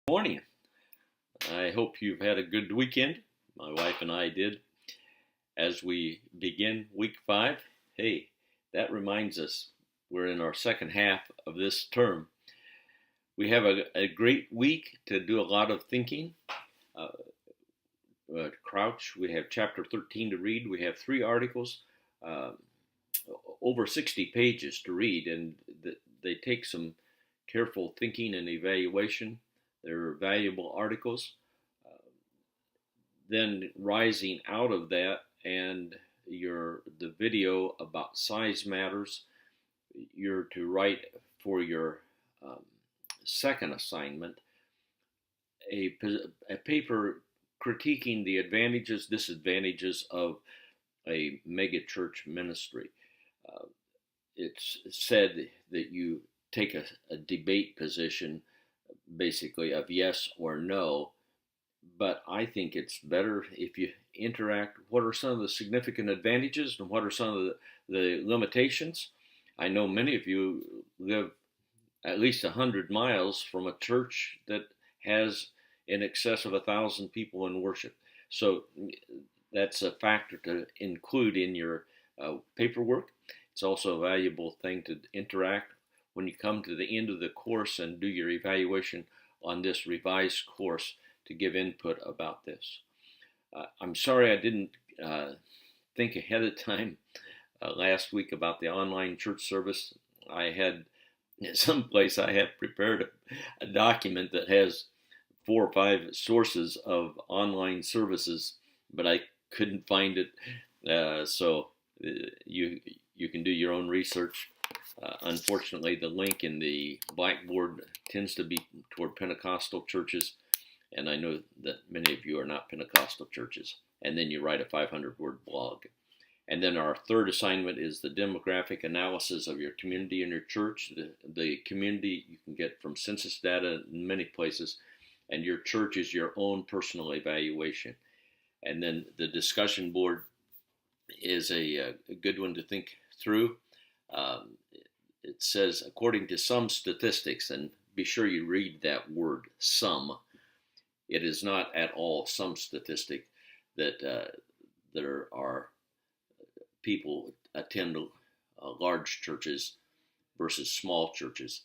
Morning. I hope you've had a good weekend. My wife and I did. As we begin week 5, hey, that reminds us we're in our second half of this term. We have a great week to do a lot of thinking. Crouch, we have chapter 13 to read. We have 3 articles, uh, over 60 pages to read, and they take some careful thinking and evaluation. They're valuable articles. Uh, then rising out of that and the video about size matters, you're to write for your um, second assignment a, a paper critiquing the advantages, disadvantages of a megachurch ministry. Uh, it's said that you take a debate position basically of yes or no, but I think it's better if you interact. What are some of the significant advantages and what are some of the limitations? I know many of you live at least 100 miles from a church that has in excess of 1,000 people in worship. So that's a factor to include in your paperwork. It's also a valuable thing to interact when you come to the end of the course and do your evaluation on this revised course to give input about this. I'm sorry I didn't think ahead of time last week about the online church service. I had someplace I have prepared a document that has 4 or 5 sources of online services, but I couldn't find it. You can do your own research. Unfortunately, the link in the Blackboard tends to be toward Pentecostal churches, and I know that many of you are not Pentecostal churches. And then you write a 500-word blog. And then our third assignment is the demographic analysis of your community and your church. The community you can get from census data in many places, and your church is your own personal evaluation. And then the discussion board is a good one to think through. It says, according to some statistics, and be sure you read that word, some. It is not at all some statistic that there are people attend large churches versus small churches,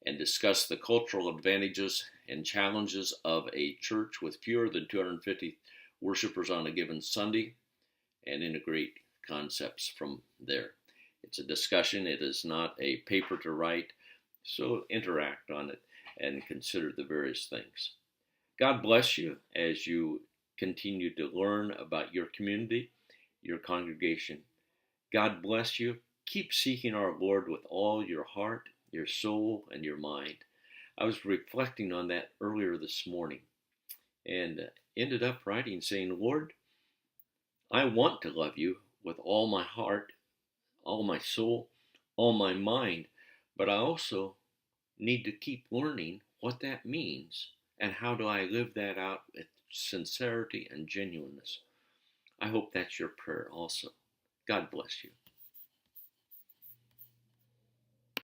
and discuss the cultural advantages and challenges of a church with fewer than 250 worshipers on a given Sunday, and integrate concepts from there. It's a discussion. It is not a paper to write, so interact on it and consider the various things. God bless you as you continue to learn about your community, your congregation. God bless you. Keep seeking our Lord with all your heart, your soul, and your mind. I was reflecting on that earlier this morning and ended up writing saying, Lord, I want to love you with all my heart, all my soul, all my mind, but I also need to keep learning what that means and how do I live that out with sincerity and genuineness. I hope that's your prayer also. God bless you.